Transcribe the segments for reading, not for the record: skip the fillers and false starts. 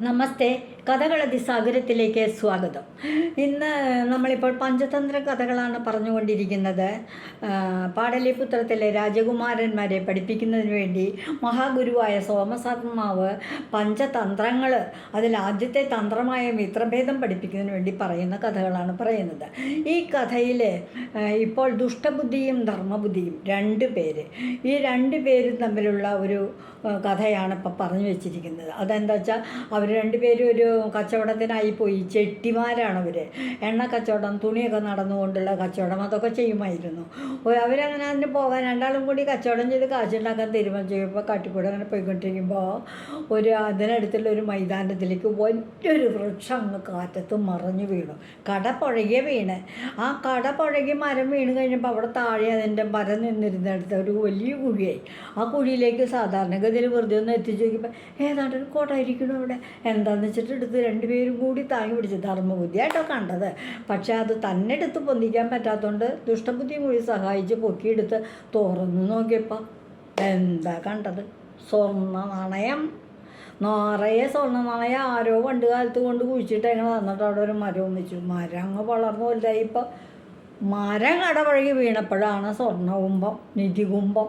നമസ്തേ. കഥകളതിസാഗരത്തിലേക്ക് സ്വാഗതം. ഇന്ന് നമ്മളിപ്പോൾ പഞ്ചതന്ത്ര കഥകളാണ് പറഞ്ഞുകൊണ്ടിരിക്കുന്നത്. പാടലിപുത്രത്തിലെ രാജകുമാരന്മാരെ പഠിപ്പിക്കുന്നതിന് വേണ്ടി മഹാഗുരുവായ സോമശർമാവ് പഞ്ചതന്ത്രങ്ങൾ, അതിൽ ആദ്യത്തെ തന്ത്രമായ മിത്രഭേദം പഠിപ്പിക്കുന്നതിന് വേണ്ടി പറയുന്ന കഥകളാണ് പറയുന്നത്. ഈ കഥയിൽ ഇപ്പോൾ ദുഷ്ടബുദ്ധിയും ധർമ്മബുദ്ധിയും ഈ രണ്ട് പേരും തമ്മിലുള്ള ഒരു കഥയാണ് ഇപ്പോൾ പറഞ്ഞു വെച്ചിരിക്കുന്നത്. അതെന്താ വെച്ചാൽ അവർ രണ്ടുപേരും ഒരു കച്ചവടത്തിനായി പോയി. ചെട്ടിമാരാണ് അവർ. എണ്ണ കച്ചവടം, തുണിയൊക്കെ നടന്നുകൊണ്ടുള്ള കച്ചവടം, അതൊക്കെ ചെയ്യുമായിരുന്നു. അവരങ്ങനെ അതിന് പോകാൻ രണ്ടാളും കൂടി കച്ചവടം ചെയ്ത് കാശുണ്ടാക്കാൻ തീരുമാനിച്ചു ചെയ്യുമ്പോൾ കാട്ടിക്കൂടെ അങ്ങനെ പോയിക്കൊണ്ടിരിക്കുമ്പോൾ അതിനടുത്തുള്ള ഒരു മൈതാനത്തിലേക്ക് വലിയൊരു വൃക്ഷം അങ്ങ് കാറ്റത്ത് മറിഞ്ഞു വീണു. കട പുഴകിയ വീണ്. ആ കട പുഴകി മരം വീണ് കഴിഞ്ഞപ്പോൾ അവിടെ താഴെ അതിൻ്റെ മരം നിന്നിരുന്നിടത്ത് ഒരു വലിയ കുഴിയായി. ആ കുഴിയിലേക്ക് സാധാരണഗതിയിൽ വെറുതെ ഒന്ന് എത്തിച്ചു നോക്കിയപ്പോൾ ഏതാണ്ട് ഒരു കുടയിരിക്കണം അവിടെ. എന്താണെന്ന് വെച്ചിട്ട് എടുത്ത് രണ്ടുപേരും കൂടി താങ്ങി പിടിച്ച്. ധർമ്മബുദ്ധിയായിട്ടോ കണ്ടത്. പക്ഷേ അത് തന്നെ എടുത്ത് പൊന്തിക്കാൻ പറ്റാത്തതുകൊണ്ട് ദുഷ്ടബുദ്ധിയും കൂടി സഹായിച്ച് പൊക്കിയെടുത്ത് തുറന്നു നോക്കിയപ്പോൾ എന്താ കണ്ടത്? സ്വർണ്ണ നാണയം. നിറയെ സ്വർണ്ണ നാണയം ആരോ പണ്ട് കാലത്ത് കൊണ്ട് കുഴിച്ചിട്ട് എങ്ങനെ തന്നിട്ട് അവിടെ ഒരു മരവും വെച്ചു. മരം അങ്ങ് വളർന്നു വലുതായി. ഇപ്പോൾ മരം കടപഴകി വീണപ്പോഴാണ് സ്വർണ്ണകുംഭം, നിധികുംഭം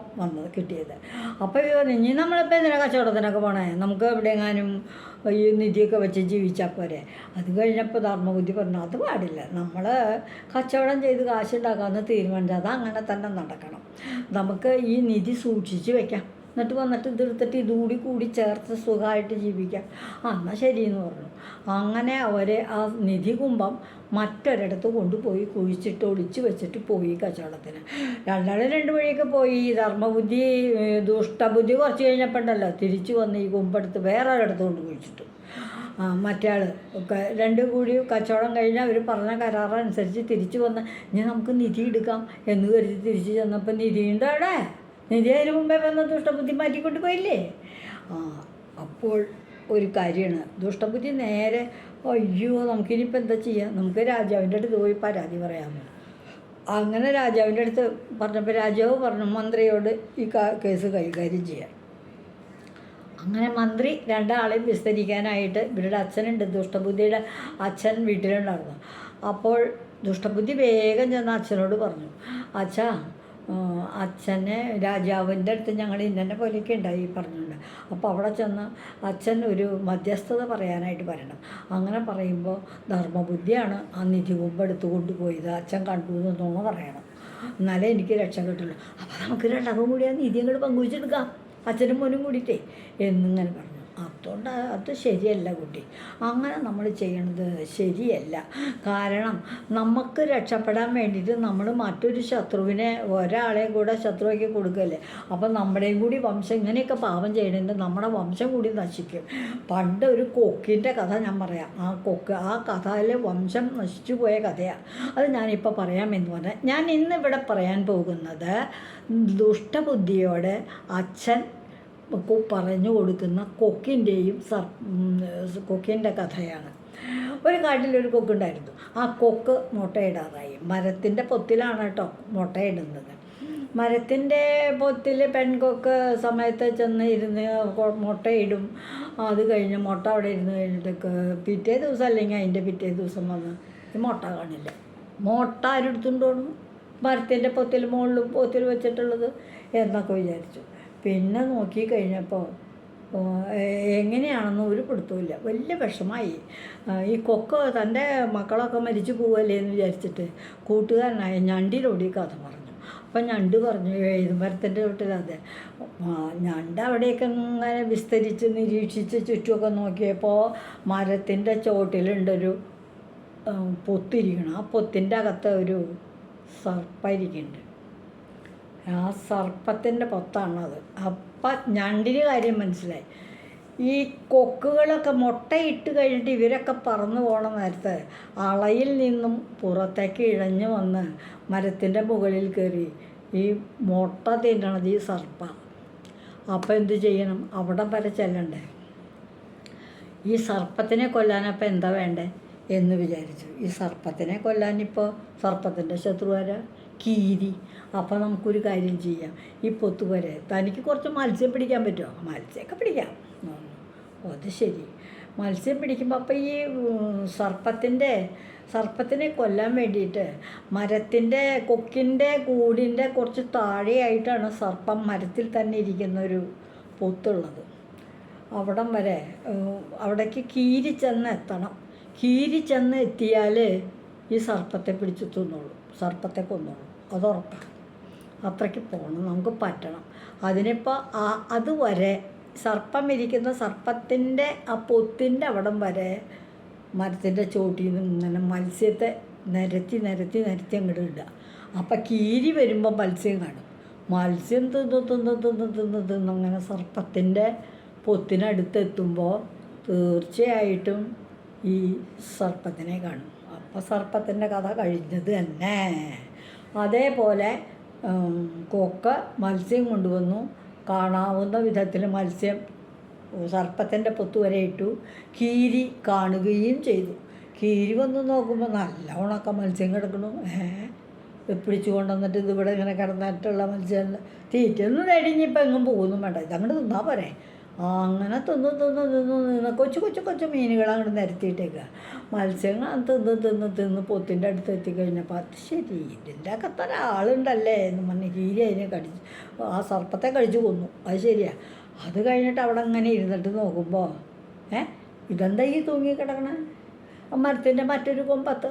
കിട്ടിയത്. അപ്പോൾ ഇനി നമ്മളിപ്പോൾ എന്തിനാ കച്ചവടത്തിനൊക്കെ പോണേ? നമുക്ക് എവിടെയെങ്ങാനും ഈ നിധിയൊക്കെ വെച്ച് ജീവിച്ചാൽ പോരെ. അത് കഴിഞ്ഞപ്പോൾ ധർമ്മബുദ്ധി പറഞ്ഞു അത് പാടില്ല, നമ്മൾ കച്ചവടം ചെയ്ത് കാശുണ്ടാക്കാമെന്ന് തീരുമാനിച്ചാൽ അത് അങ്ങനെ തന്നെ നടക്കണം. നമുക്ക് ഈ നിധി സൂക്ഷിച്ച് വെക്കാം, എന്നിട്ട് വന്നിട്ട് ഇതെടുത്തിട്ട് ഇതുകൂടി കൂടി ചേർത്ത് സുഖമായിട്ട് ജീവിക്കാം. എന്നാൽ ശരിയെന്ന് പറഞ്ഞു. അങ്ങനെ അവർ ആ നിധി കുംഭം മറ്റൊരിടത്ത് കൊണ്ടുപോയി കുഴിച്ചിട്ട് ഒളിച്ച് വെച്ചിട്ട് പോയി കച്ചവടത്തിന്. രണ്ടാളും രണ്ട് വഴിയൊക്കെ പോയി. ധർമ്മബുദ്ധി ദുഷ്ടബുദ്ധി കുറച്ച് കഴിഞ്ഞപ്പോൾ ഉണ്ടല്ലോ തിരിച്ചു വന്ന് ഈ കുമ്പെടുത്ത് വേറെ ഒരിടത്ത് കൊണ്ട് കുഴിച്ചിട്ടു. മറ്റേ ആൾ ഒക്കെ രണ്ടും കൂടി കച്ചവടം കഴിഞ്ഞാൽ അവർ പറഞ്ഞ കരാറനുസരിച്ച് തിരിച്ചു വന്ന് ഇനി നമുക്ക് നിധി എടുക്കാം എന്ന് കരുതി തിരിച്ചു ചെന്നപ്പോൾ നിധിയുണ്ട് അവിടെ. നിധി അതിന് മുമ്പേ വന്ന് ദുഷ്ടബുദ്ധി മാറ്റിക്കൊണ്ട് പോയില്ലേ. അപ്പോൾ ഒരു കാര്യമാണ്, ദുഷ്ടബുദ്ധി നേരെ അയ്യോ നമുക്കിനിയിപ്പോൾ എന്താ ചെയ്യുക, നമുക്ക് രാജാവിൻ്റെ അടുത്ത് പോയി പരാതി പറയാമോ. അങ്ങനെ രാജാവിൻ്റെ അടുത്ത് പറഞ്ഞപ്പോൾ രാജാവ് പറഞ്ഞു മന്ത്രിയോട് ഈ കേസ് കൈകാര്യം ചെയ്യാൻ. അങ്ങനെ മന്ത്രി രണ്ടാളെയും വിസ്തരിക്കാനായിട്ട് ഇവരുടെ അച്ഛനുണ്ട്, ദുഷ്ടബുദ്ധിയുടെ അച്ഛൻ വീട്ടിലുണ്ടായിരുന്നു. അപ്പോൾ ദുഷ്ടബുദ്ധി വേഗം ചെന്ന് അച്ഛനോട് പറഞ്ഞു, അച്ഛാ അച്ഛനെ രാജാവിൻ്റെ അടുത്ത് ഞങ്ങൾ ഇന്നെ പോലെയൊക്കെ ഉണ്ടായി പറഞ്ഞിട്ടുണ്ട്. അപ്പോൾ അവിടെ ചെന്ന് അച്ഛൻ ഒരു മധ്യസ്ഥത പറയാനായിട്ട് വരണം. അങ്ങനെ പറയുമ്പോൾ ധർമ്മബുദ്ധിയാണ് ആ നിധി കുമ്പ് എടുത്ത് കൊണ്ടുപോയത്, അച്ഛൻ കണ്ടു എന്നൊന്ന് പറയണം, എന്നാലേ എനിക്ക് രക്ഷ കിട്ടുള്ളൂ. അപ്പോൾ നമുക്ക് രണ്ടാമതും കൂടി ആ നിധി അങ്ങോട്ട് പങ്കുവെച്ചെടുക്കാം, അച്ഛനും മോനും കൂടിയിട്ടേ എന്നിങ്ങനെ പറഞ്ഞു. അതുകൊണ്ട് അത് ശരിയല്ല കുട്ടി, അങ്ങനെ നമ്മൾ ചെയ്യണത് ശരിയല്ല. കാരണം നമുക്ക് രക്ഷപ്പെടാൻ വേണ്ടിയിട്ട് നമ്മൾ മറ്റൊരു ശത്രുവിനെ ഒരാളെ കൂടെ ശത്രുവാക്കി കൊടുക്കുകയല്ലേ. അപ്പം നമ്മുടെയും കൂടി വംശം ഇങ്ങനെയൊക്കെ പാപം ചെയ്യണമെങ്കിൽ നമ്മുടെ വംശം കൂടി നശിക്കും. പണ്ട് ഒരു കൊക്കിൻ്റെ കഥ ഞാൻ പറയാം. ആ കഥയിലെ വംശം നശിച്ചു പോയ കഥയാണ്. അത് ഞാനിപ്പോൾ പറയാമെന്ന് പറഞ്ഞാൽ ഞാൻ ഇന്നിവിടെ പറയാൻ പോകുന്നത് ദുഷ്ടബുദ്ധിയോട് അച്ഛൻ പറഞ്ഞു കൊടുക്കുന്ന കൊക്കിൻ്റെ കഥയാണ്. ഒരു കാട്ടിലൊരു കൊക്കുണ്ടായിരുന്നു. ആ കൊക്ക് മുട്ടയിടാതായി. മരത്തിൻ്റെ പൊത്തിലാണ് കേട്ടോ മുട്ടയിടുന്നത്. മരത്തിൻ്റെ പൊത്തിൽ പെൺകൊക്ക് സമയത്ത് ചെന്ന് ഇരുന്ന് മുട്ടയിടും. അത് കഴിഞ്ഞ് മുട്ട അവിടെ ഇരുന്ന് കഴിഞ്ഞിട്ടൊക്കെ പിറ്റേ ദിവസം അല്ലെങ്കിൽ അതിൻ്റെ പിറ്റേ ദിവസം വന്ന് ഈ മുട്ട കാണില്ല. മുട്ട ആരെടുത്തുകൊണ്ടോണം? മരത്തിൻ്റെ പൊത്തിൽ വെച്ചിട്ടുള്ളത് എന്നൊക്കെ വിചാരിച്ചു. പിന്നെ നോക്കി കഴിഞ്ഞപ്പോൾ എങ്ങനെയാണെന്ന് ഒരു പിടുത്തമില്ല. വലിയ വിഷമായി. ഈ കൊക്ക് തൻ്റെ മക്കളൊക്കെ മരിച്ചു പോവല്ലേ എന്ന് വിചാരിച്ചിട്ട് കൂട്ടുകാരനായ ഞണ്ടിനോട് ഈ കഥ പറഞ്ഞു. അപ്പം ഞണ്ട് പറഞ്ഞു മരത്തിൻ്റെ തൊട്ടിലതെ. ഞണ്ട് അവിടെയൊക്കെ ഇങ്ങനെ വിസ്തരിച്ച് നിരീക്ഷിച്ച് ചുറ്റുമൊക്കെ നോക്കിയപ്പോൾ മരത്തിൻ്റെ ചോട്ടിലുണ്ടൊരു പൊത്തിരിക്കണം. ആ പൊത്തിൻ്റെ അകത്ത് ഒരു സർപ്പരിക്കുന്നുണ്ട്. ആ സർപ്പത്തിൻ്റെ പൊത്താണത്. അപ്പം ഞണ്ടിന് കാര്യം മനസ്സിലായി. ഈ കൊക്കുകളൊക്കെ മുട്ടയിട്ട് കഴിഞ്ഞിട്ട് ഇവരൊക്കെ പറന്നു പോകണ നേരത്ത് അളയിൽ നിന്നും പുറത്തേക്ക് ഇഴഞ്ഞു വന്ന് മരത്തിൻ്റെ മുകളിൽ കയറി ഈ മുട്ട തിന്നണത് ഈ സർപ്പ. അപ്പം എന്ത് ചെയ്യണം? അവിടം വരെ ചെല്ലണ്ടേ. ഈ സർപ്പത്തിനെ കൊല്ലാനപ്പം എന്താ വേണ്ടേ എന്ന് വിചാരിച്ചു. ഈ സർപ്പത്തിനെ കൊല്ലാനിപ്പോൾ സർപ്പത്തിൻ്റെ ശത്രുവാരാ? കീരി. അപ്പോൾ നമുക്കൊരു കാര്യം ചെയ്യാം, ഈ പൊത്തുവരെ തനിക്ക് കുറച്ച് മത്സ്യം പിടിക്കാൻ പറ്റുമോ? മത്സ്യമൊക്കെ പിടിക്കാം. അത് ശരി. മത്സ്യം പിടിക്കുമ്പോൾ അപ്പോൾ ഈ സർപ്പത്തിനെ കൊല്ലാൻ വേണ്ടിയിട്ട് മരത്തിൻ്റെ കൊക്കിൻ്റെ കൂടിൻ്റെ കുറച്ച് താഴെയായിട്ടാണ് സർപ്പം മരത്തിൽ തന്നെ ഇരിക്കുന്ന ഒരു പൊത്തുള്ളത്. അവിടം വരെ അവിടേക്ക് കീരി ചെന്ന് എത്തണം. കീരി ചെന്ന് എത്തിയാൽ ഈ സർപ്പത്തെ പിടിച്ച് തിന്നോളൂ, സർപ്പത്തെ കൊന്നോളൂ, അതുറപ്പാണ്. അത്രയ്ക്ക് പോകണം, നമുക്ക് പറ്റണം. അതിനിപ്പോൾ അതുവരെ സർപ്പം ഇരിക്കുന്ന സർപ്പത്തിൻ്റെ ആ പൊത്തിൻ്റെ അവിടം വരെ മരത്തിൻ്റെ ചോട്ടിൽ നിന്ന് ഇങ്ങനെ മത്സ്യത്തെ നിരത്തി അങ്ങോട്ട് ഇടുക. അപ്പം കീരി വരുമ്പോൾ മത്സ്യം കാണും. മത്സ്യം തിന്ന് അങ്ങനെ സർപ്പത്തിൻ്റെ പൊത്തിനടുത്തെത്തുമ്പോൾ തീർച്ചയായിട്ടും ഈ സർപ്പത്തിനെ കാണും. അപ്പോൾ സർപ്പത്തിൻ്റെ കഥ കഴിഞ്ഞത് തന്നെ. അതേപോലെ കൊക്ക് മത്സ്യം കൊണ്ടുവന്നു, കാണാവുന്ന വിധത്തിൽ മത്സ്യം സർപ്പത്തിൻ്റെ പൊത്ത് വരെ ഇട്ടു. കീരി കാണുകയും ചെയ്തു. കീരി വന്ന് നോക്കുമ്പോൾ നല്ല ഉണക്ക മത്സ്യം കിടക്കണു. പിടിച്ചു കൊണ്ടുവന്നിട്ട് ഇതിവിടെ ഇങ്ങനെ കിടന്നിട്ടുള്ള മത്സ്യം തീറ്റൊന്നും കഴിഞ്ഞിപ്പോൾ എങ്ങും പോകുന്നു വേണ്ട, ഇതങ്ങോട്ട് തിന്നാൽ പോരെ. അങ്ങനെ തിന്ന് കൊച്ചു മീനുകൾ അങ്ങോട്ട് നിരത്തിയിട്ടേക്കുക. മത്സ്യങ്ങൾ തിന്ന് പൊത്തിൻ്റെ അടുത്ത് എത്തിക്കഴിഞ്ഞപ്പോൾ അത് ശരി, ഇതിൻ്റെ അകത്ത് ഒരാളുണ്ടല്ലേ എന്ന് പറഞ്ഞ് കീരി അതിനെ കടിച്ച് ആ സർപ്പത്തെ കടിച്ചു കൊന്നു. അത് ശരിയാ. അത് കഴിഞ്ഞിട്ട് അവിടെ അങ്ങനെ ഇരുന്നിട്ട് നോക്കുമ്പോൾ ഇതെന്താ ഈ തൂങ്ങി കിടക്കണേ മരത്തിൻ്റെ മറ്റൊരു കൊമ്പത്ത്?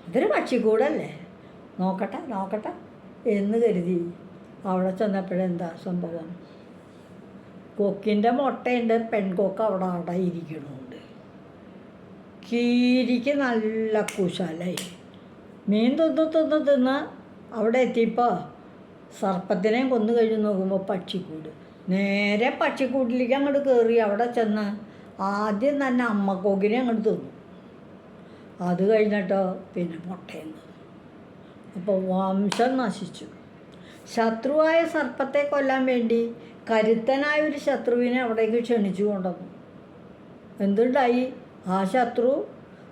ഇതൊരു പക്ഷിക്കൂടല്ലേ, നോക്കട്ടെ എന്ന് കരുതി അവിടെ ചെന്നപ്പോഴെന്താ സംഭവം? കൊക്കിൻ്റെ മുട്ടയുണ്ട്, പെൺകൊക്ക് അവിടെ ഇരിക്കണമുണ്ട്. കീരിക്ക് നല്ല കുശാലായി. മീൻ തിന്ന് അവിടെ എത്തിയപ്പോൾ സർപ്പത്തിനെയും കൊന്നു കഴിഞ്ഞ് നോക്കുമ്പോൾ പക്ഷിക്കൂട്. നേരെ പക്ഷിക്കൂട്ടിലേക്ക് അങ്ങോട്ട് കയറി. അവിടെ ചെന്ന് ആദ്യം തന്നെ അമ്മക്കൊക്കിനെ അങ്ങോട്ട് തിന്നു. അത് കഴിഞ്ഞിട്ടോ പിന്നെ മുട്ടയും തിന്നു. അപ്പോൾ വംശം നശിച്ചു. ശത്രുവായ സർപ്പത്തെ കൊല്ലാൻ വേണ്ടി കരുത്തനായ ഒരു ശത്രുവിനെ അവിടേക്ക് ക്ഷണിച്ചു കൊണ്ടുവന്നു. എന്തുണ്ടായി? ആ ശത്രു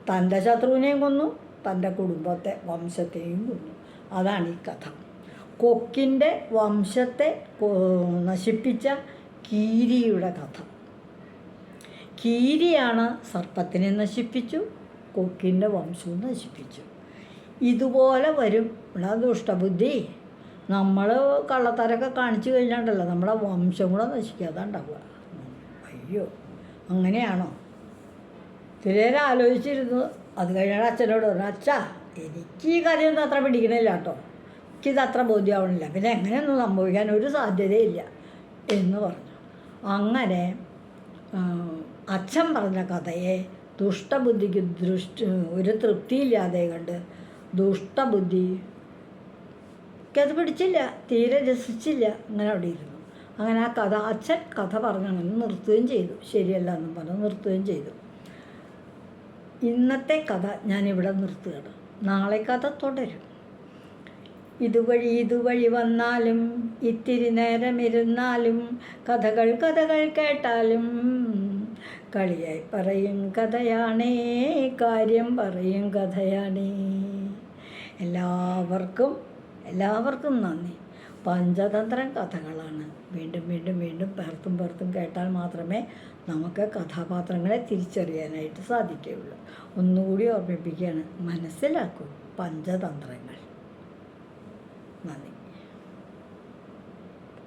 തൻ്റെ ശത്രുവിനെയും കൊന്നു, തൻ്റെ കുടുംബത്തെ വംശത്തെയും കൊന്നു. അതാണ് ഈ കഥ. കൊക്കിൻ്റെ വംശത്തെ നശിപ്പിച്ച കീരിയുടെ കഥ. കീരിയാണ് സർപ്പത്തിനെ നശിപ്പിച്ചു, കൊക്കിൻ്റെ വംശവും നശിപ്പിച്ചു. ഇതുപോലെ വരും ഇവിടെ ദുഷ്ടബുദ്ധി. നമ്മൾ കള്ളത്തരൊക്കെ കാണിച്ചു കഴിഞ്ഞാണ്ടല്ലോ നമ്മുടെ വംശം കൂടെ നശിക്കാതെ ഉണ്ടാവുക. അയ്യോ, അങ്ങനെയാണോ? തിരേരെ ആലോചിച്ചിരുന്നു. അത് കഴിഞ്ഞാൽ അച്ഛനോട് പറഞ്ഞു, അച്ഛാ എനിക്ക് ഈ കഥയൊന്നും അത്ര പിടിക്കണില്ല കേട്ടോ, എനിക്കിത് അത്ര ബോധ്യമാവണില്ല, പിന്നെ എങ്ങനെയൊന്നും സംഭവിക്കാൻ ഒരു സാധ്യതയില്ല എന്ന് പറഞ്ഞു. അങ്ങനെ അച്ഛൻ പറഞ്ഞ കഥയെ ദുഷ്ടബുദ്ധിക്ക് ഒരു തൃപ്തിയില്ലാതെ കണ്ട് ദുഷ്ടബുദ്ധിക്കത് പിടിച്ചില്ല, തീരെ രസിച്ചില്ല. അങ്ങനെ അവിടെ ഇരുന്നു. അങ്ങനെ ആ കഥ അച്ഛൻ കഥ പറഞ്ഞങ്ങനെ നിർത്തുകയും ചെയ്തു. ശരിയല്ല എന്നും പറഞ്ഞ് നിർത്തുകയും ചെയ്തു. ഇന്നത്തെ കഥ ഞാനിവിടെ നിർത്തുകയാണ്. നാളെ കഥ തുടരും. ഇതുവഴി വന്നാലും ഇത്തിരി നേരം ഇരുന്നാലും കഥകൾ കേട്ടാലും കളിയായി പറയും കഥയാണേ, കാര്യം പറയും കഥയാണേ. എല്ലാവർക്കും നന്ദി. പഞ്ചതന്ത്രം കഥകളാണ്. വീണ്ടും പേർത്തും കേട്ടാൽ മാത്രമേ നമുക്ക് കഥാപാത്രങ്ങളെ തിരിച്ചറിയാനായിട്ട് സാധിക്കുകയുള്ളൂ. ഒന്നുകൂടി ഓർമ്മിപ്പിക്കുകയാണ്, മനസ്സിലാക്കൂ പഞ്ചതന്ത്രങ്ങൾ. നന്ദി.